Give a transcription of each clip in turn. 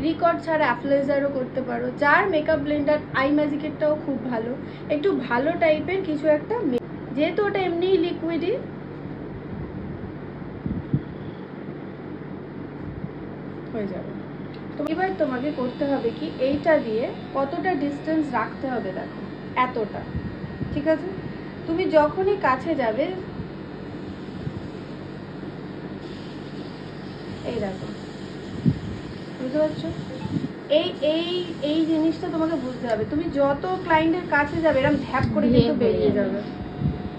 Record ছাড়া অ্যাফলেজারও করতে পারো, যার মেকআপ ব্লেন্ডার আই ম্যাজিকেরটাও খুব ভালো, একটু ভালো টাইপের কিছু একটা, যেহেতু ওটা এমনিই লিকুইডই হয়ে যাবে। তো এবার তোমাকে করতে হবে কি, এইটা দিয়ে কতটা ডিস্টেন্স রাখতে হবে, দেখো এতটা, ঠিক আছে? তুমি যখনই কাছে যাবে, এই দেখো, বুঝতে পারছো? এই এই এই জিনিসটা তোমাকে বুঝতে হবে। তুমি যত ক্লায়েন্টের কাছে যাবে এরকম ধ্যাপ করে কিন্তু বেরিয়ে যাবে,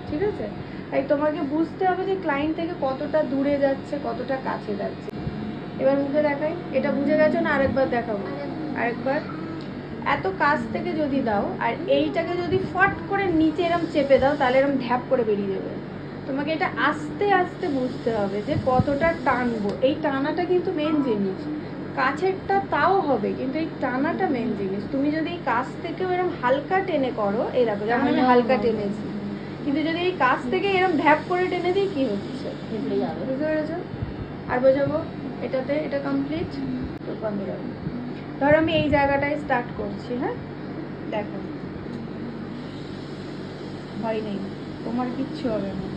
ঠিক আছে? তাই তোমাকে বুঝতে হবে যে ক্লায়েন্ট থেকে কতটা দূরে যাচ্ছে, কতটা কাছে যাচ্ছে। এবার মুখে দেখাই, এটা বুঝে গেছো না? আরেকবার দেখাবো, আরেকবার। এত কাছ থেকে যদি দাও আর এইটাকে যদি ফট করে নিচে এরম চেপে দাও, তাহলে এরম ধ্যাপ করে বেরিয়ে যাবে। তোমাকে এটা আস্তে আস্তে বুঝতে হবে যে কতটা টানবো। এই টানাটা কিন্তু মেন জিনিস। কাছেরটা তাও হবে, কিন্তু এই টানাটা মেন জিনিস। তুমি যদি এই কাছ থেকেও এরম হালকা টেনে করো, এই দেখো যেমন আমি হালকা টেনেছি, কিন্তু যদি এই কাছ থেকে এরম ধ্যাপ করে টেনে দিই, কি হচ্ছে? বুঝতে পেরেছো? আর বোঝাবো, এটাতে এটা কমপ্লিট। তো বন্ধ রাখো। ধরো আমি এই জায়গাটায় স্টার্ট করছি, হ্যাঁ? দেখো, ভয় নেই, তোমার কিচ্ছু হবে না।